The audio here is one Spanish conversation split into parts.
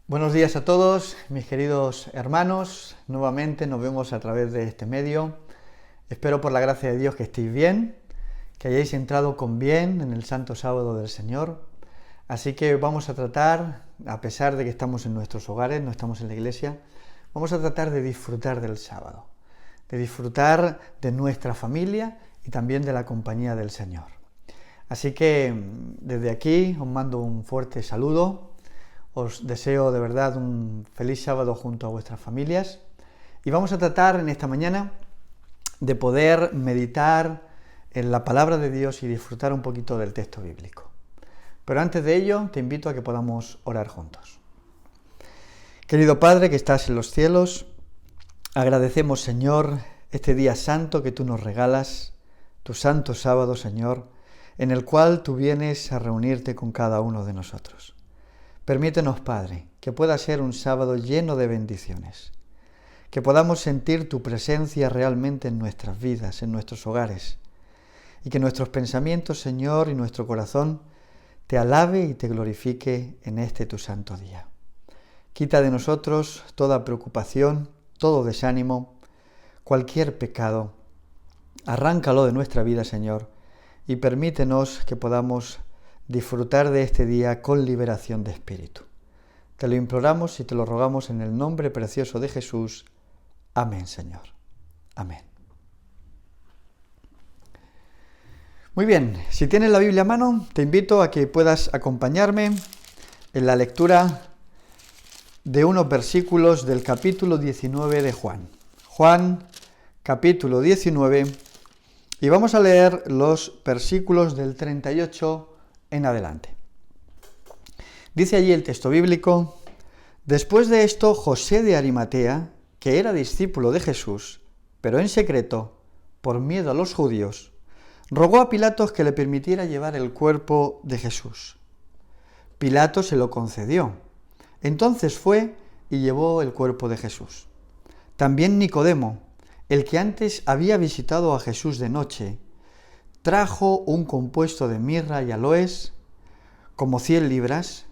Buenos días a todos, mis queridos hermanos. Nuevamente nos vemos a través de este medio. Espero por la gracia de Dios que estéis bien, que hayáis entrado con bien en el Santo Sábado del Señor. Así que vamos a tratar, a pesar de que estamos en nuestros hogares, no estamos en la iglesia, vamos a tratar de disfrutar del sábado, de disfrutar de nuestra familia y también de la compañía del Señor. Así que desde aquí os mando un fuerte saludo. Os deseo de verdad un feliz sábado junto a vuestras familias y vamos a tratar en esta mañana de poder meditar en la palabra de Dios y disfrutar un poquito del texto bíblico. Pero antes de ello te invito a que podamos orar juntos. Querido Padre que estás en los cielos, agradecemos, Señor, este día santo que tú nos regalas, tu santo sábado, Señor, en el cual tú vienes a reunirte con cada uno de nosotros. Permítenos, Padre, que pueda ser un sábado lleno de bendiciones, que podamos sentir tu presencia realmente en nuestras vidas, en nuestros hogares, y que nuestros pensamientos, Señor, y nuestro corazón te alabe y te glorifique en este tu santo día. Quita de nosotros toda preocupación, todo desánimo, cualquier pecado. Arráncalo de nuestra vida, Señor, y permítenos que podamos disfrutar de este día con liberación de espíritu. Te lo imploramos y te lo rogamos en el nombre precioso de Jesús. Amén, Señor. Amén. Muy bien, si tienes la Biblia a mano, te invito a que puedas acompañarme en la lectura de unos versículos del capítulo 19 de Juan. Juan, capítulo 19, y vamos a leer los versículos del 38 en adelante. Dice allí el texto bíblico: después de esto, José de Arimatea, que era discípulo de Jesús, pero en secreto, por miedo a los judíos, rogó a Pilatos que le permitiera llevar el cuerpo de Jesús. Pilato se lo concedió. Entonces fue y llevó el cuerpo de Jesús. También Nicodemo, el que antes había visitado a Jesús de noche, trajo un compuesto de mirra y aloes, como 100 libras,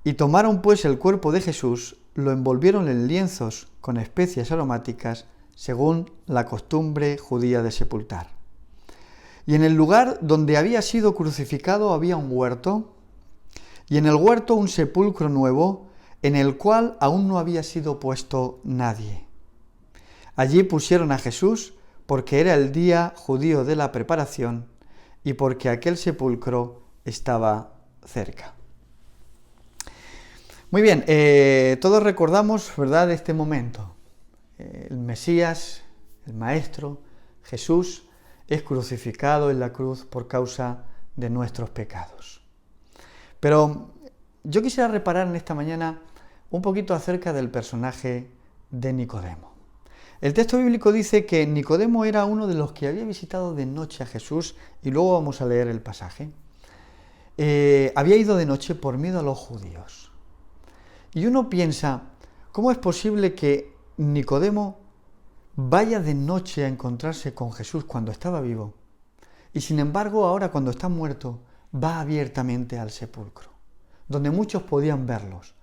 y tomaron pues el cuerpo de Jesús, lo envolvieron en lienzos con especias aromáticas, según la costumbre judía de sepultar. Y en el lugar donde había sido crucificado había un huerto, y en el huerto un sepulcro nuevo, en el cual aún no había sido puesto nadie. Allí pusieron a Jesús, porque era el día judío de la preparación y porque aquel sepulcro estaba cerca. Muy bien, todos recordamos, ¿verdad?, este momento. El Mesías, el Maestro, Jesús, es crucificado en la cruz por causa de nuestros pecados. Pero yo quisiera reparar en esta mañana un poquito acerca del personaje de Nicodemo. El texto bíblico dice que Nicodemo era uno de los que había visitado de noche a Jesús, y luego vamos a leer el pasaje. Había ido de noche por miedo a los judíos. Y uno piensa, ¿cómo es posible que Nicodemo vaya de noche a encontrarse con Jesús cuando estaba vivo? Y sin embargo, ahora cuando está muerto, va abiertamente al sepulcro, donde muchos podían verlos,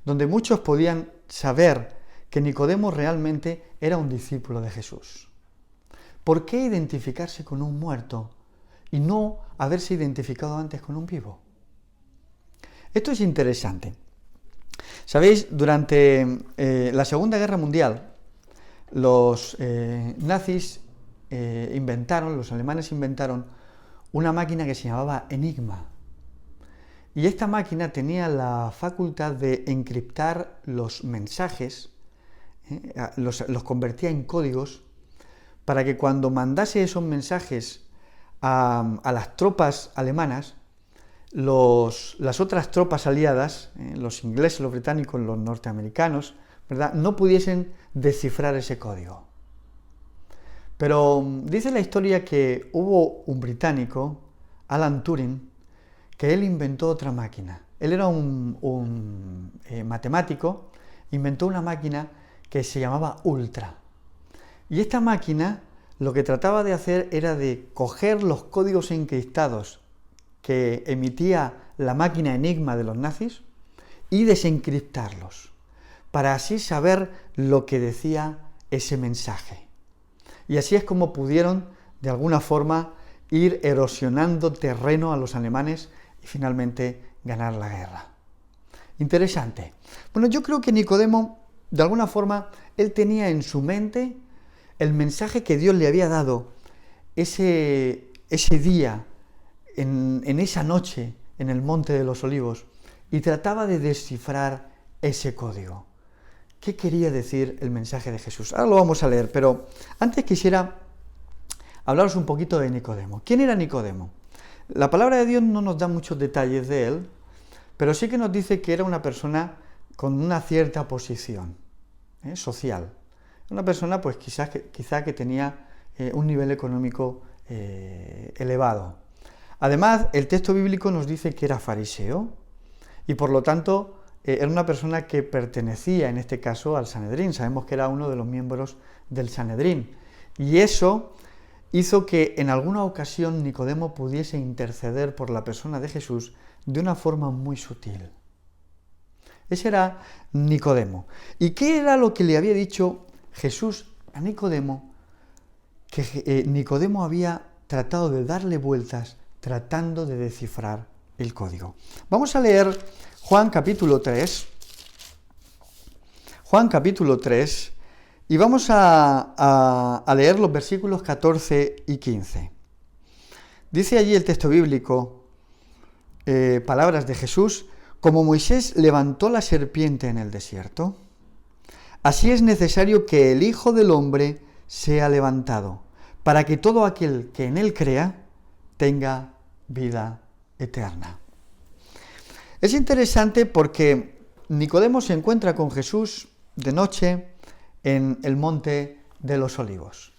donde muchos podían saber que Nicodemo realmente era un discípulo de Jesús. ¿Por qué identificarse con un muerto y no haberse identificado antes con un vivo? Esto es interesante. Sabéis, durante la Segunda Guerra Mundial, los nazis los alemanes inventaron una máquina que se llamaba Enigma. Y esta máquina tenía la facultad de encriptar los mensajes, los convertía en códigos, para que cuando mandase esos mensajes a las tropas alemanas, las otras tropas aliadas, los ingleses, los británicos, los norteamericanos, ¿verdad?, no pudiesen descifrar ese código. Pero dice la historia que hubo un británico, Alan Turing, que él inventó otra máquina. Él era un matemático, inventó una máquina que se llamaba Ultra. Y esta máquina lo que trataba de hacer era de coger los códigos encriptados que emitía la máquina Enigma de los nazis y desencriptarlos, para así saber lo que decía ese mensaje. Y así es como pudieron, de alguna forma, ir erosionando terreno a los alemanes y finalmente ganar la guerra. Interesante. Bueno, yo creo que Nicodemo, de alguna forma, él tenía en su mente el mensaje que Dios le había dado ese día, en esa noche, en el Monte de los Olivos, y trataba de descifrar ese código. ¿Qué quería decir el mensaje de Jesús? Ahora lo vamos a leer, pero antes quisiera hablaros un poquito de Nicodemo. ¿Quién era Nicodemo? La palabra de Dios no nos da muchos detalles de él, pero sí que nos dice que era una persona con una cierta posición social. Una persona, pues quizá que tenía un nivel económico elevado. Además, el texto bíblico nos dice que era fariseo y por lo tanto era una persona que pertenecía en este caso al Sanedrín. Sabemos que era uno de los miembros del Sanedrín. Y eso hizo que en alguna ocasión Nicodemo pudiese interceder por la persona de Jesús de una forma muy sutil. Ese era Nicodemo. ¿Y qué era lo que le había dicho Jesús a Nicodemo? Que Nicodemo había tratado de darle vueltas, tratando de descifrar el código. Vamos a leer Juan capítulo 3. Juan capítulo 3. Y vamos a leer los versículos 14 y 15. Dice allí el texto bíblico, palabras de Jesús: como Moisés levantó la serpiente en el desierto, así es necesario que el Hijo del Hombre sea levantado, para que todo aquel que en él crea tenga vida eterna. Es interesante porque Nicodemo se encuentra con Jesús de noche en el Monte de los Olivos.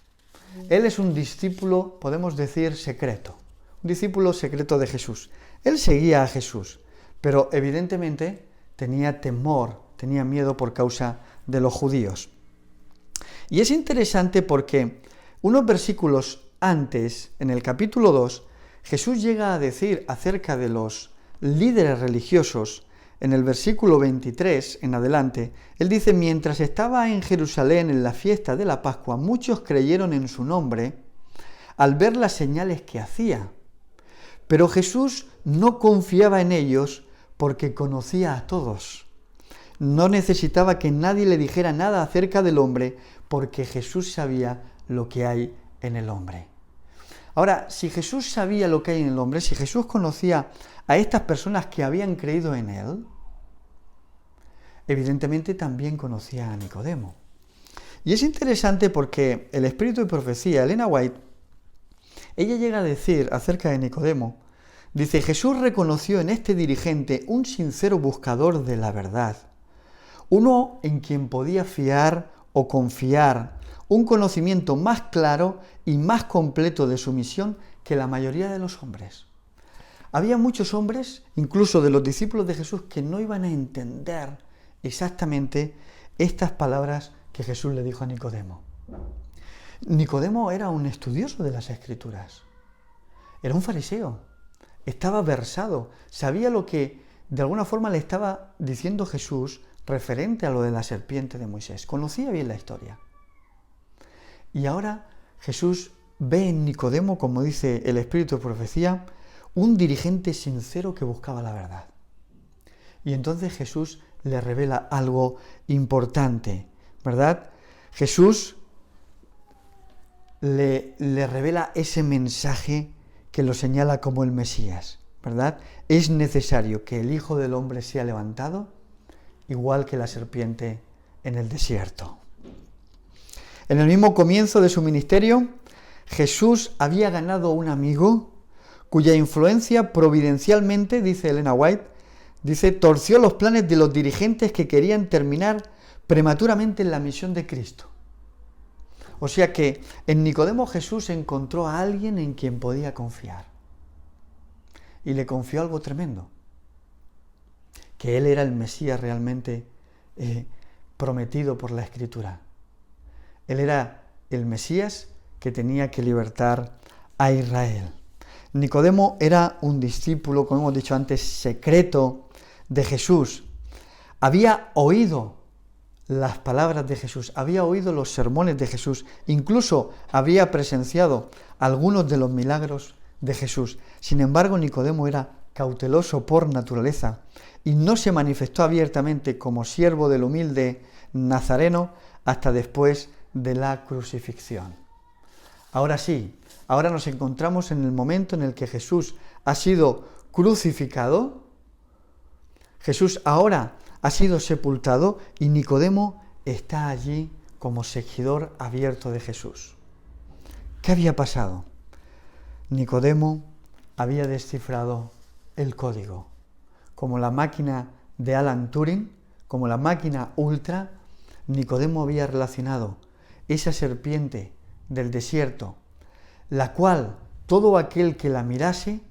Él es un discípulo, podemos decir, secreto, un discípulo secreto de Jesús. Él seguía a Jesús, pero evidentemente tenía temor, tenía miedo por causa de los judíos. Y es interesante porque unos versículos antes, en el capítulo 2, Jesús llega a decir acerca de los líderes religiosos, en el versículo 23 en adelante, él dice: mientras estaba en Jerusalén en la fiesta de la Pascua, muchos creyeron en su nombre al ver las señales que hacía. Pero Jesús no confiaba en ellos porque conocía a todos. No necesitaba que nadie le dijera nada acerca del hombre porque Jesús sabía lo que hay en el hombre. Ahora, si Jesús sabía lo que hay en el hombre, si Jesús conocía a estas personas que habían creído en él, evidentemente también conocía a Nicodemo. Y es interesante porque el espíritu de profecía, Elena White, ella llega a decir acerca de Nicodemo, dice: Jesús reconoció en este dirigente un sincero buscador de la verdad, uno en quien podía fiar o confiar, un conocimiento más claro y más completo de su misión que la mayoría de los hombres. Había muchos hombres, incluso de los discípulos de Jesús, que no iban a entender exactamente estas palabras que Jesús le dijo a Nicodemo. Nicodemo era un estudioso de las Escrituras, era un fariseo, estaba versado, sabía lo que de alguna forma le estaba diciendo Jesús referente a lo de la serpiente de Moisés, conocía bien la historia. Y ahora Jesús ve en Nicodemo, como dice el espíritu de profecía, un dirigente sincero que buscaba la verdad. Y entonces Jesús le revela algo importante, ¿verdad? Jesús le revela ese mensaje que lo señala como el Mesías, ¿verdad? Es necesario que el Hijo del Hombre sea levantado, igual que la serpiente en el desierto. En el mismo comienzo de su ministerio, Jesús había ganado un amigo cuya influencia providencialmente, dice Elena White, dice, torció los planes de los dirigentes que querían terminar prematuramente en la misión de Cristo. O sea que en Nicodemo Jesús encontró a alguien en quien podía confiar. Y le confió algo tremendo, que él era el Mesías realmente prometido por la Escritura. Él era el Mesías que tenía que libertar a Israel. Nicodemo era un discípulo, como hemos dicho antes, secreto de Jesús. había oído las palabras de Jesús, había oído los sermones de Jesús, incluso había presenciado algunos de los milagros de Jesús. Sin embargo, Nicodemo era cauteloso por naturaleza y no se manifestó abiertamente como siervo del humilde Nazareno hasta después de la crucifixión. Ahora sí, ahora nos encontramos en el momento en el que Jesús ha sido crucificado, Jesús ahora ha sido sepultado y Nicodemo está allí como seguidor abierto de Jesús. ¿Qué había pasado? Nicodemo había descifrado el código. Como la máquina de Alan Turing, como la máquina ultra, Nicodemo había relacionado esa serpiente del desierto, la cual todo aquel que la mirase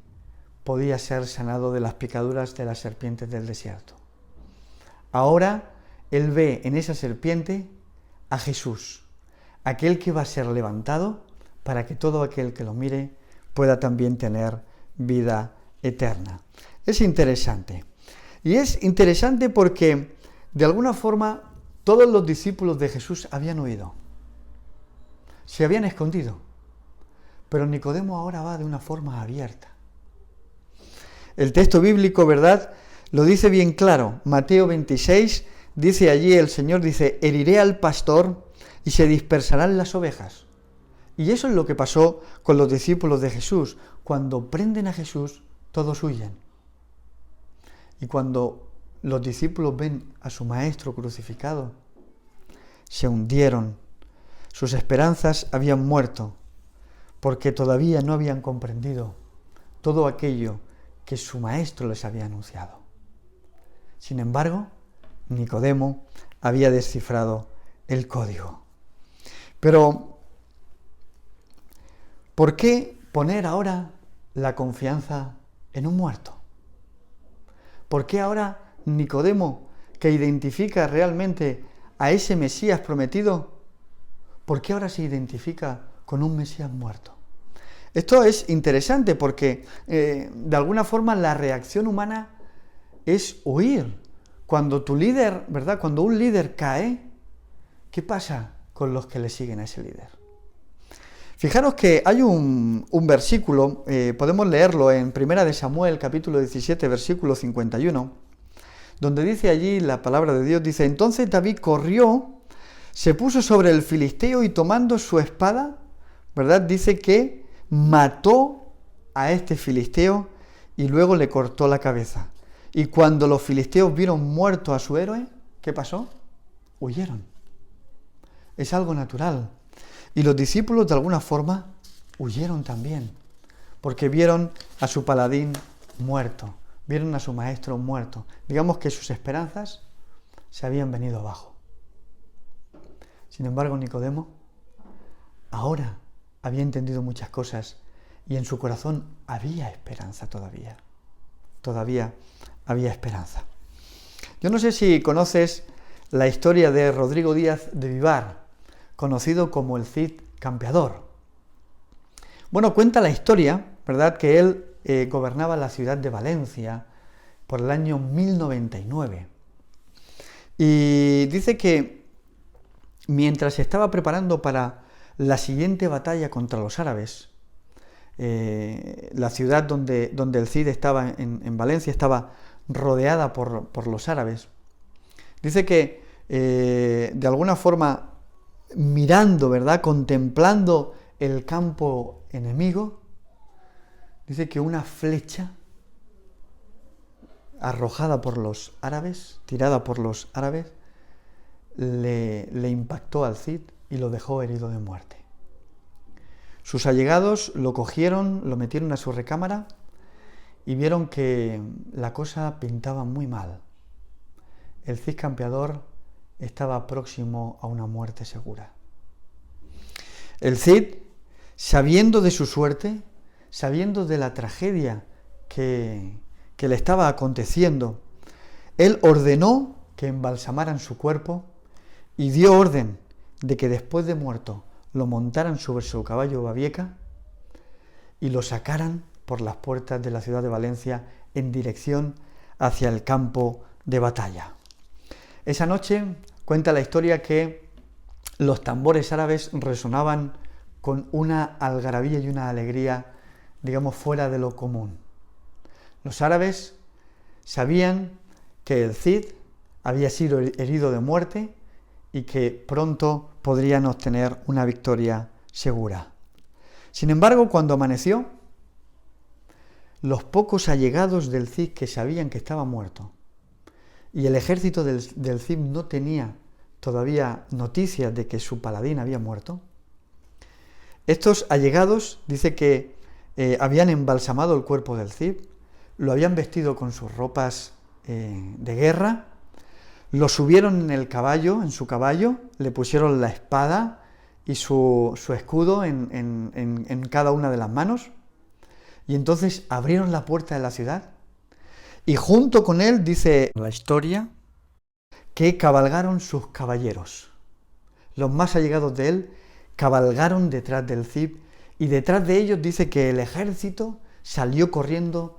podía ser sanado de las picaduras de las serpientes del desierto. Ahora él ve en esa serpiente a Jesús, aquel que va a ser levantado para que todo aquel que lo mire pueda también tener vida eterna. Es interesante. Y es interesante porque, de alguna forma, todos los discípulos de Jesús habían huido. Se habían escondido. Pero Nicodemo ahora va de una forma abierta. El texto bíblico, ¿verdad?, lo dice bien claro. Mateo 26, dice allí el Señor, dice, heriré al pastor y se dispersarán las ovejas. Y eso es lo que pasó con los discípulos de Jesús. Cuando prenden a Jesús, todos huyen. Y cuando los discípulos ven a su maestro crucificado, se hundieron. Sus esperanzas habían muerto, porque todavía no habían comprendido todo aquello que su maestro les había anunciado. Sin embargo, Nicodemo había descifrado el código. Pero, ¿por qué poner ahora la confianza en un muerto? ¿Por qué ahora Nicodemo, que identifica realmente a ese Mesías prometido, por qué ahora se identifica con un Mesías muerto? Esto es interesante porque, de alguna forma, la reacción humana es huir. Cuando tu líder, ¿verdad?, cuando un líder cae, ¿qué pasa con los que le siguen a ese líder? Fijaros que hay un versículo, podemos leerlo en 1 Samuel, capítulo 17, versículo 51, donde dice allí la palabra de Dios, dice, entonces David corrió, se puso sobre el filisteo y tomando su espada, ¿verdad?, dice que mató a este filisteo y luego le cortó la cabeza. Y cuando los filisteos vieron muerto a su héroe, ¿qué pasó? Huyeron. Es algo natural. Y los discípulos, de alguna forma, huyeron también, porque vieron a su paladín muerto, vieron a su maestro muerto. Digamos que sus esperanzas se habían venido abajo. Sin embargo, Nicodemo ahora había entendido muchas cosas y en su corazón había esperanza todavía. Todavía había esperanza. Yo no sé si conoces la historia de Rodrigo Díaz de Vivar, conocido como el Cid Campeador. Bueno, cuenta la historia, ¿verdad?, que él gobernaba la ciudad de Valencia por el año 1099. Y dice que mientras se estaba preparando para la siguiente batalla contra los árabes, la ciudad donde el Cid estaba en Valencia estaba rodeada por los árabes. Dice que de alguna forma, mirando, ¿verdad?, contemplando el campo enemigo, dice que una flecha arrojada por los árabes, tirada por los árabes, le impactó al Cid y lo dejó herido de muerte. Sus allegados lo cogieron, lo metieron a su recámara y vieron que la cosa pintaba muy mal. El Cid Campeador estaba próximo a una muerte segura. El Cid, sabiendo de su suerte, sabiendo de la tragedia que le estaba aconteciendo, él ordenó que embalsamaran su cuerpo y dio orden de que después de muerto lo montaran sobre su caballo Babieca y lo sacaran por las puertas de la ciudad de Valencia en dirección hacia el campo de batalla. Esa noche cuenta la historia que los tambores árabes resonaban con una algarabía y una alegría, digamos, fuera de lo común. Los árabes sabían que el Cid había sido herido de muerte y que pronto podrían obtener una victoria segura. Sin embargo, cuando amaneció, los pocos allegados del Cid que sabían que estaba muerto y el ejército del Cid no tenía todavía noticias de que su paladín había muerto, estos allegados dice que habían embalsamado el cuerpo del Cid, lo habían vestido con sus ropas de guerra, lo subieron en el caballo, en su caballo, le pusieron la espada y su escudo en cada una de las manos, y entonces abrieron la puerta de la ciudad, y junto con él, dice la historia, que cabalgaron sus caballeros. Los más allegados de él cabalgaron detrás del Cid, y detrás de ellos dice que el ejército salió corriendo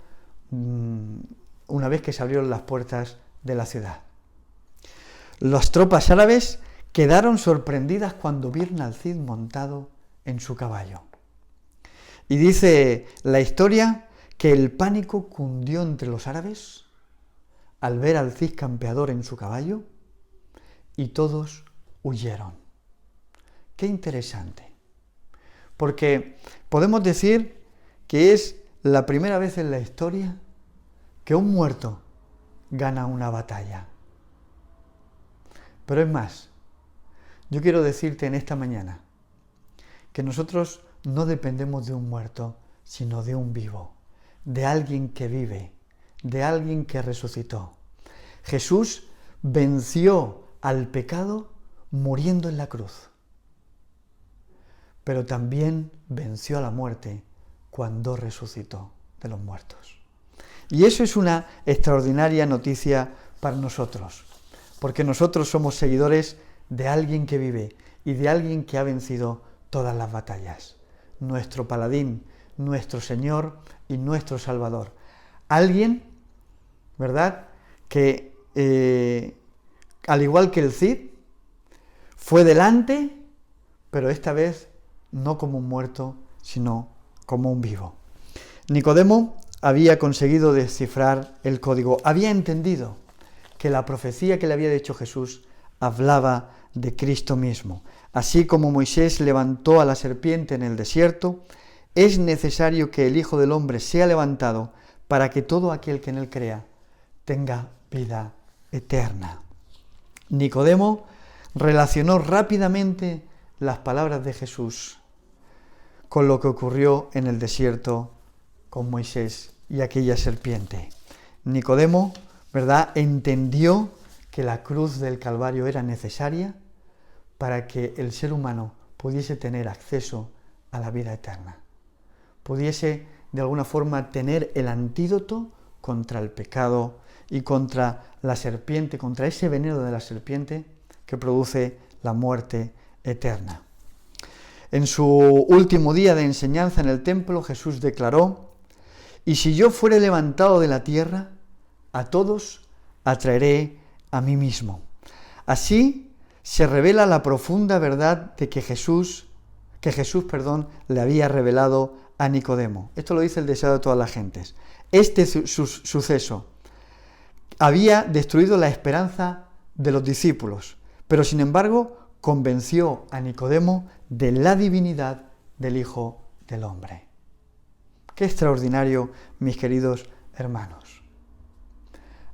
una vez que se abrieron las puertas de la ciudad. Las tropas árabes quedaron sorprendidas cuando vieron al Cid montado en su caballo. Y dice la historia que el pánico cundió entre los árabes al ver al Cid campeador en su caballo y todos huyeron. Qué interesante, porque podemos decir que es la primera vez en la historia que un muerto gana una batalla. Pero es más, yo quiero decirte en esta mañana que nosotros no dependemos de un muerto, sino de un vivo, de alguien que vive, de alguien que resucitó. Jesús venció al pecado muriendo en la cruz, pero también venció a la muerte cuando resucitó de los muertos. Y eso es una extraordinaria noticia para nosotros, porque nosotros somos seguidores de alguien que vive y de alguien que ha vencido todas las batallas. Nuestro paladín, nuestro Señor y nuestro Salvador. Alguien, ¿verdad?, que al igual que el Cid, fue delante, pero esta vez no como un muerto, sino como un vivo. Nicodemo había conseguido descifrar el código, había entendido que la profecía que le había dicho Jesús hablaba de Cristo mismo. Así como Moisés levantó a la serpiente en el desierto, es necesario que el Hijo del Hombre sea levantado para que todo aquel que en él crea tenga vida eterna. Nicodemo relacionó rápidamente las palabras de Jesús con lo que ocurrió en el desierto con Moisés y aquella serpiente. Nicodemo, ¿verdad?, entendió que la cruz del Calvario era necesaria para que el ser humano pudiese tener acceso a la vida eterna, pudiese de alguna forma tener el antídoto contra el pecado y contra la serpiente, contra ese veneno de la serpiente que produce la muerte eterna. En su último día de enseñanza en el templo, Jesús declaró: «Y si yo fuere levantado de la tierra, a todos atraeré a mí mismo». Así se revela la profunda verdad de que Jesús le había revelado a Nicodemo. Esto lo dice el deseo de todas las gentes. Este suceso había destruido la esperanza de los discípulos, pero sin embargo convenció a Nicodemo de la divinidad del Hijo del Hombre. Qué extraordinario, mis queridos hermanos.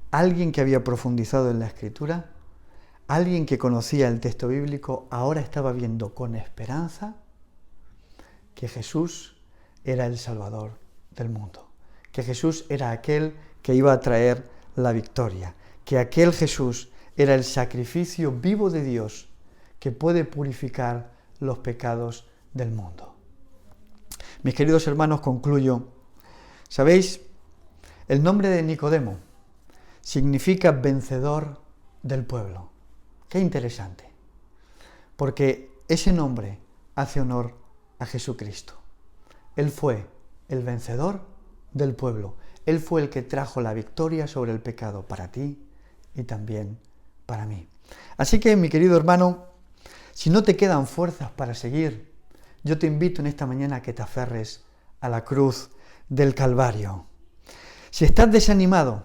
Alguien que había profundizado en la Escritura, alguien que conocía el texto bíblico, ahora estaba viendo con esperanza que Jesús era el Salvador del mundo, que Jesús era aquel que iba a traer la victoria, que aquel Jesús era el sacrificio vivo de Dios que puede purificar los pecados del mundo. Mis queridos hermanos, concluyo. ¿Sabéis? El nombre de Nicodemo significa vencedor del pueblo. Qué interesante, porque ese nombre hace honor a Jesucristo. Él fue el vencedor del pueblo. Él fue el que trajo la victoria sobre el pecado para ti y también para mí. Así que, mi querido hermano, si no te quedan fuerzas para seguir, yo te invito en esta mañana a que te aferres a la cruz del Calvario. Si estás desanimado,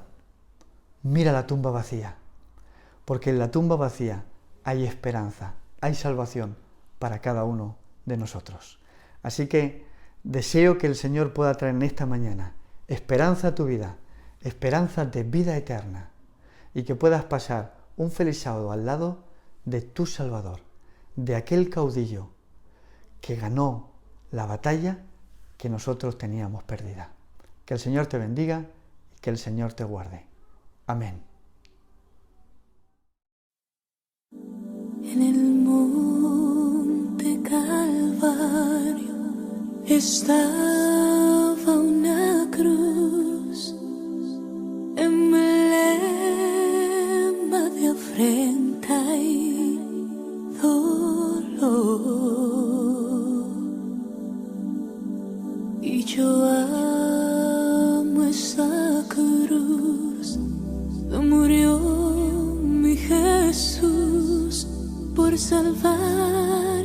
mira la tumba vacía, porque en la tumba vacía hay esperanza, hay salvación para cada uno de nosotros. Así que deseo que el Señor pueda traer en esta mañana esperanza a tu vida, esperanza de vida eterna, y que puedas pasar un feliz sábado al lado de tu Salvador, de aquel caudillo que ganó la batalla que nosotros teníamos perdida. Que el Señor te bendiga y que el Señor te guarde. Amén. En el monte Calvario estaba una cruz, emblema de afrenta y dolor. Y yo amo esa cruz, murió mi Jesús por salvar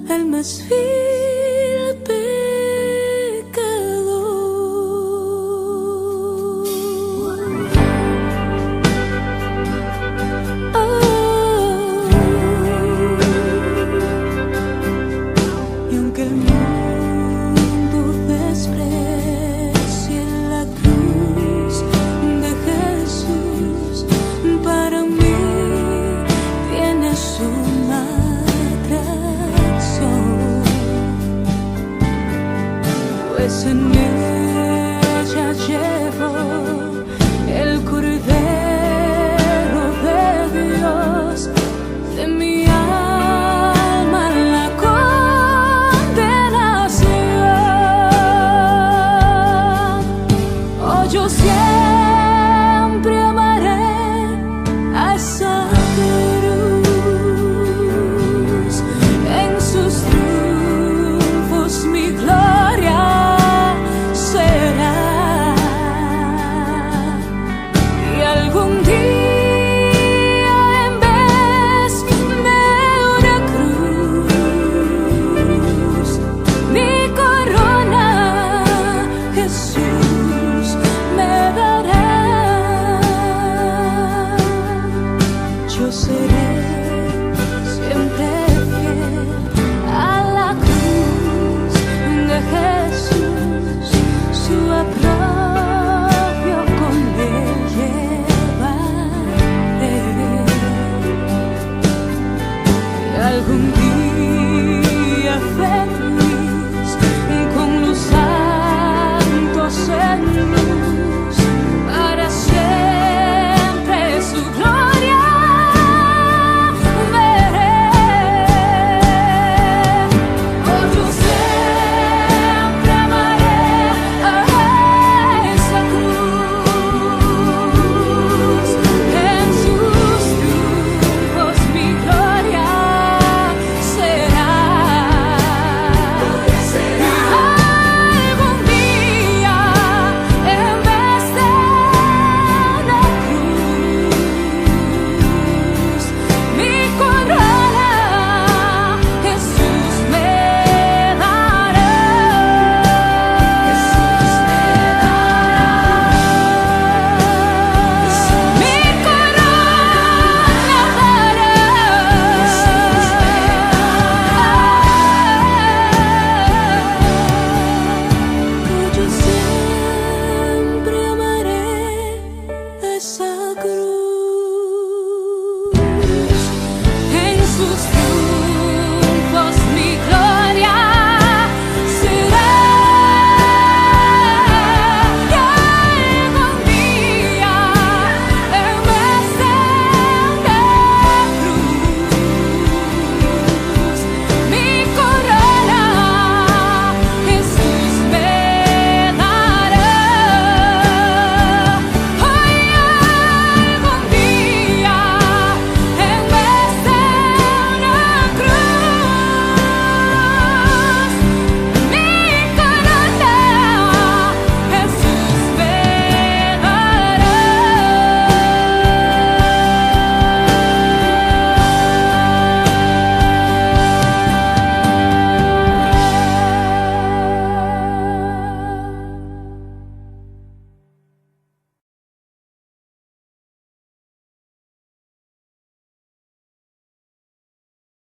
al más vil pecador. Y aunque el mundo desprecie la cruz de Jesús, para mí tiene suma atracción, pues en ella llevo el Cordero de Dios, de mi alma la condenación. Oh, yo siempre amaré a esa cruz, en sus triunfos mi gloria será. Y algún día en vez de una cruz, mi corona Jesús me dará. Yo seré